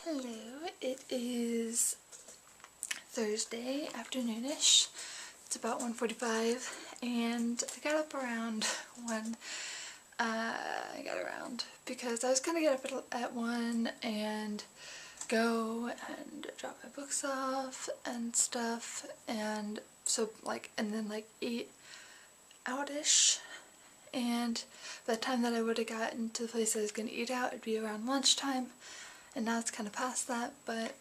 Hello, it is Thursday afternoonish. It's about 1:45 and I got up around 1. I got around because I was gonna get up at 1 and go and drop my books off and stuff, and so and then eat out-ish, and by the time that I would have gotten to the place I was gonna eat out, it'd be around lunchtime. And now it's kind of past that, but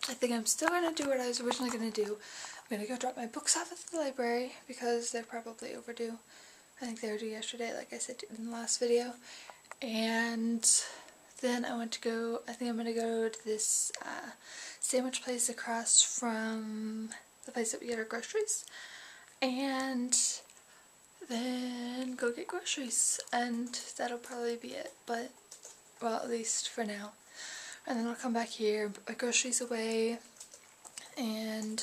I think I'm still going to do what I was originally going to do. I'm going to go drop my books off at the library because they're probably overdue. I think they were due yesterday, like I said in the last video. And then I think I'm going to go to this sandwich place across from the place that we get our groceries. And then go get groceries. And that'll probably be it, but, well, at least for now. And then I'll come back here, put my groceries away, and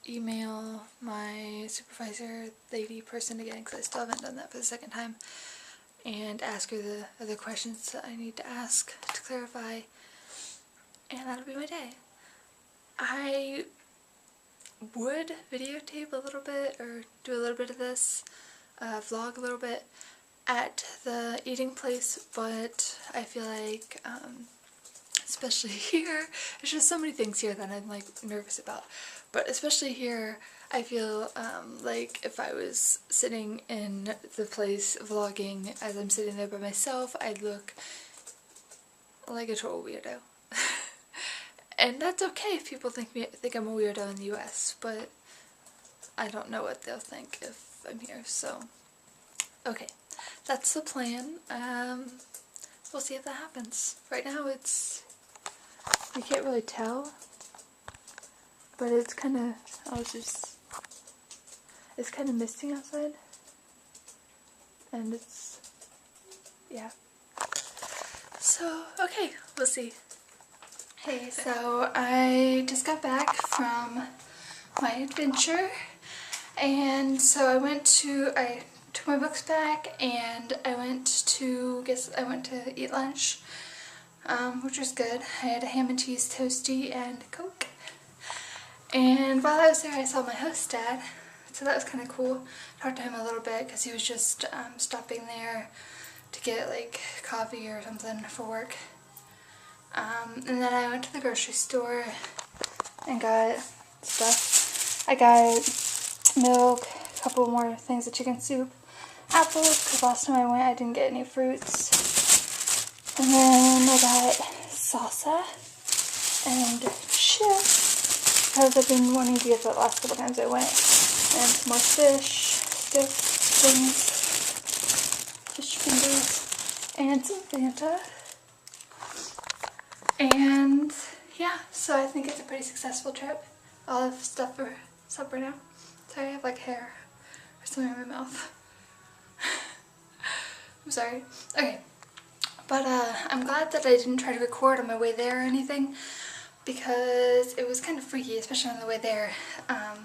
email my supervisor lady person again, because I still haven't done that for the second time, and ask her the other questions that I need to ask to clarify, and that'll be my day. I would videotape a little bit, or do a little bit of this, vlog a little bit, at the eating place, but I feel like, especially here, there's just so many things here that I'm nervous about, but especially here, I feel like if I was sitting in the place vlogging as I'm sitting there by myself, I'd look like a total weirdo. And that's okay if people think I'm a weirdo in the US, but I don't know what they'll think if I'm here, so okay. That's the plan. We'll see if that happens. Right now you can't really tell, but it's kind of, it's kind of misting outside, and yeah. So, okay, we'll see. Hey, so I just got back from my adventure, and so I took my books back, and I went to eat lunch, which was good. I had a ham and cheese toasty and Coke. And while I was there, I saw my host dad, so that was kind of cool. Talked to him a little bit because he was just stopping there to get coffee or something for work. And then I went to the grocery store and got stuff. I got milk, a couple more things of chicken soup, apples, because last time I went I didn't get any fruits, and then I got salsa and chips because I've been wanting to get that last couple times I went, and some more fish fingers, and some Fanta, and yeah, so I think it's a pretty successful trip. I'll have stuff for supper now. Sorry, I have hair or something in my mouth. I'm sorry. Okay, but I'm glad that I didn't try to record on my way there or anything, because it was kind of freaky, especially on the way there. I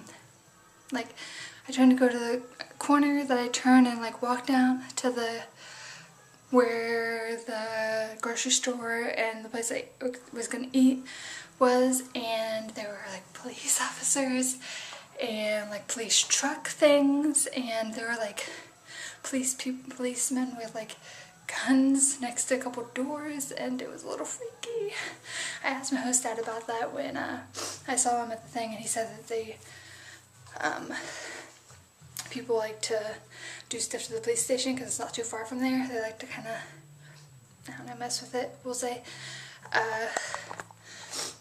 tried to go to the corner that I turned and walk down to where the grocery store and the place I was gonna eat was, and there were police officers and police truck things, and there were policemen with guns next to a couple doors, and it was a little freaky. I asked my host dad about that when I saw him at the thing, and he said that people like to do stuff to the police station because it's not too far from there. They like to kind of, I don't know, mess with it, we'll say.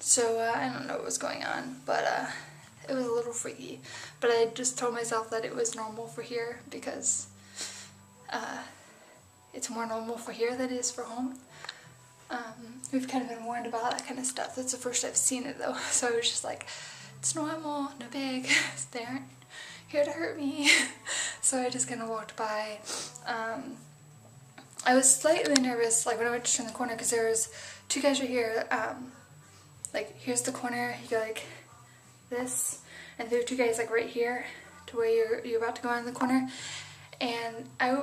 So I don't know what was going on, but it was a little freaky. But I just told myself that it was normal for here because it's more normal for here than it is for home. We've kind of been warned about that kind of stuff. That's the first I've seen it though, so I was just it's normal, no big, they aren't here to hurt me. So I just kind of walked by. I was slightly nervous when I went to turn the corner, because there was two guys right here. Here's the corner, you go this, and there were two guys right here to where you're about to go around the corner. And I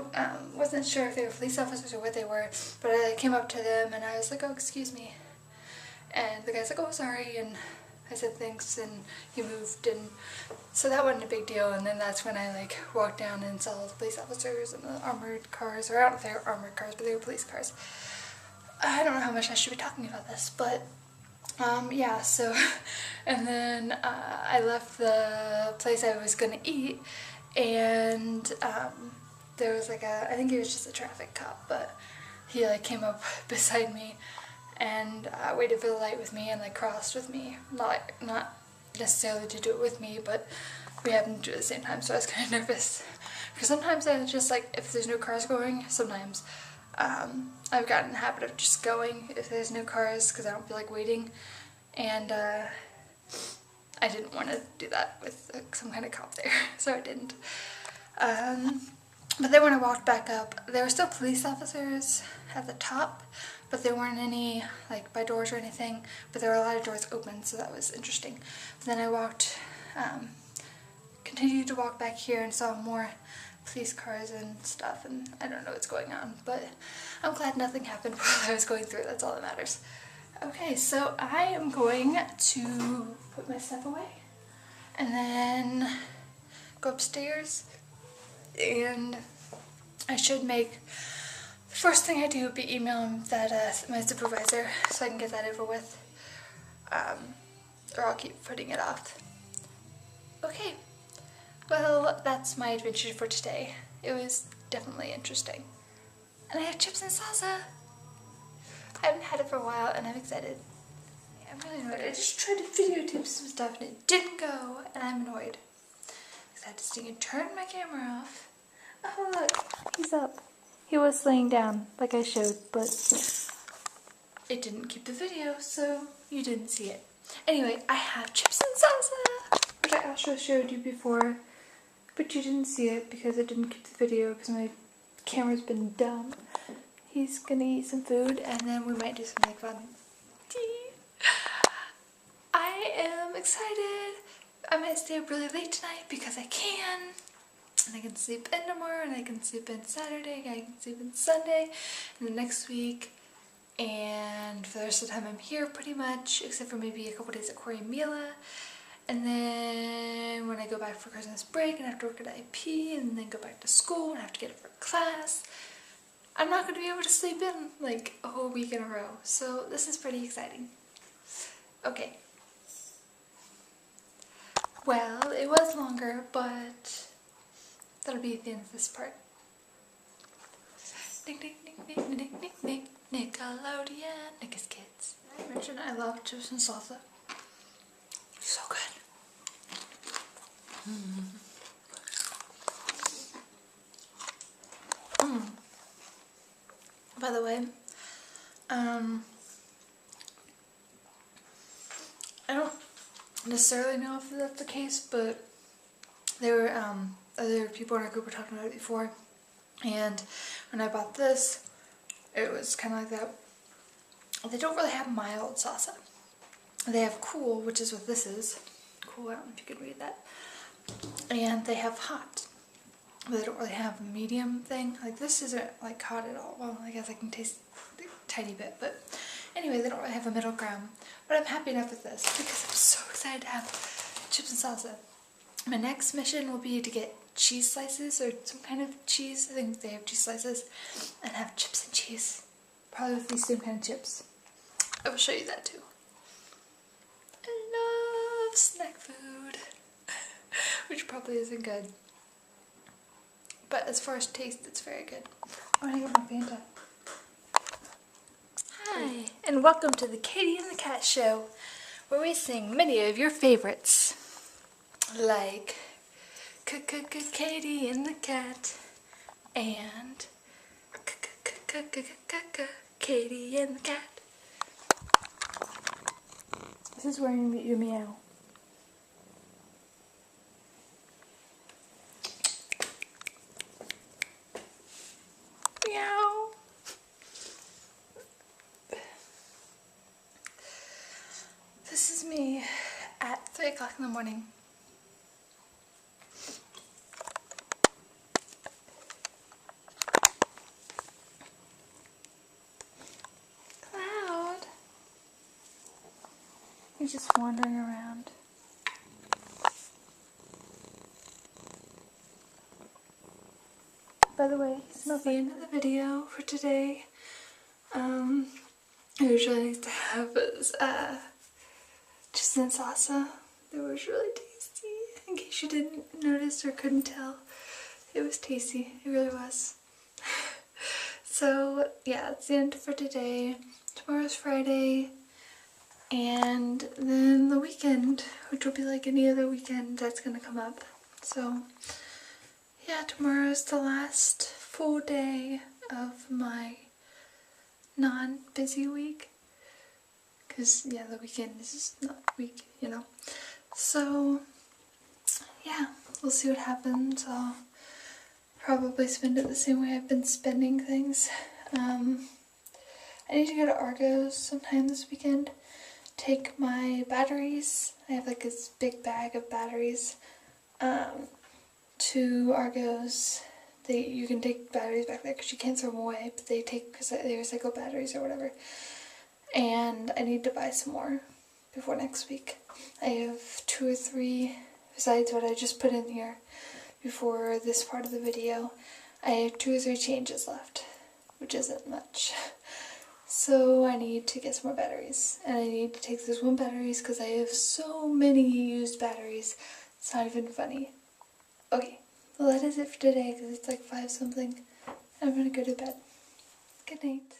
wasn't sure if they were police officers or what they were, but I came up to them and I was like, oh, excuse me. and the guy's like, oh, sorry, and I said thanks, and he moved, and so that wasn't a big deal. And then that's when I like walked down and saw the police officers and the armored cars, or I don't know if they were armored cars, but they were police cars. I don't know how much I should be talking about this, but yeah, so, and then I left the place I was gonna eat, and there was like I think he was just a traffic cop, but he like came up beside me and waited for the light with me and like crossed with me. Not necessarily to do it with me, but we happened to do it at the same time, so I was kind of nervous. Because sometimes I just like, if there's no cars going, sometimes I've gotten in the habit of just going if there's no cars because I don't feel like waiting. And I didn't want to do that with some kind of cop there, so I didn't. But then when I walked back up, there were still police officers at the top, but there weren't any like by doors or anything, but there were a lot of doors open, so that was interesting. But then I walked, continued to walk back here and saw more police cars and stuff, and I don't know what's going on, but I'm glad nothing happened while I was going through. That's all that matters. Okay, so I am going to put my stuff away and then go upstairs, and I should make, the first thing I do would be email that my supervisor so I can get that over with, or I'll keep putting it off. Okay, well, that's my adventure for today. It was definitely interesting. And I have chips and salsa. I haven't had it for a while and I'm excited. Yeah, I'm really annoyed. I just tried to videotape some stuff and it didn't go, and I'm annoyed. Because I had to sting and turn my camera off. Oh look, he's up. He was laying down like I showed, but it didn't keep the video, so you didn't see it. Anyway, I have chips and salsa, which I also showed you before, but you didn't see it because it didn't keep the video because my camera's been dumb. He's gonna eat some food and then we might do something fun. I am excited. I might stay up really late tonight because I can. And I can sleep in tomorrow, and I can sleep in Saturday, I can sleep in Sunday, and the next week. And for the rest of the time I'm here pretty much, except for maybe a couple days at Corey Mila. And then when I go back for Christmas break and I have to work at IP and then go back to school and I have to get up for class, I'm not going to be able to sleep in like a whole week in a row. So this is pretty exciting. Okay. Well, it was longer, but that'll be at the end of this part. Nick, Nick, Nick, Nick, Nick, Nick, Nick, Nickelodeon, Nick's Kids. I mentioned I love chips and salsa. So good. By the way, I don't necessarily know if that's the case, but there were other people in our group were talking about it before, and when I bought this, it was kind of like that. They don't really have mild salsa. They have cool, which is what this is. Cool, I don't know if you could read that. And they have hot. But they don't really have a medium thing. Like this isn't like hot at all. Well, I guess I can taste a tiny bit, but anyway, they don't really have a middle ground. But I'm happy enough with this because I'm so excited to have chips and salsa. My next mission will be to get cheese slices or some kind of cheese. I think they have cheese slices, and have chips and cheese. Probably with these same kind of chips. I will show you that too. I love snack food, which probably isn't good. But as far as taste, it's very good. I want to get my Fanta. Hi, and welcome to the Katie and the Cat Show, where we sing many of your favorites, like Katie and the Cat, and Katie and the Cat. This is where you meow. Meow. This is me at 3 o'clock in the morning. Cloud. He's just wandering around. By the way, he smells like... the end of the video for today. I usually like to have chicken salsa. It was really tasty. In case you didn't notice or couldn't tell, it was tasty. It really was. So yeah, that's the end for today. Tomorrow's Friday, and then the weekend, which will be like any other weekend that's gonna come up. So yeah, tomorrow's the last full day of my non-busy week. Because, yeah, the weekend is just not a week, you know. So, yeah, we'll see what happens. I'll probably spend it the same way I've been spending things. I need to go to Argos sometime this weekend. Take my batteries. I have like this big bag of batteries. To Argos. You can take batteries back there because you can't throw them away, but they recycle batteries or whatever. And I need to buy some more before next week. I have 2 or 3, besides what I just put in here before this part of the video, I have 2 or 3 changes left, which isn't much. So I need to get some more batteries, and I need to take those 1 batteries because I have so many used batteries, it's not even funny. Okay, well that is it for today because it's like 5 something. I'm gonna go to bed. Good night.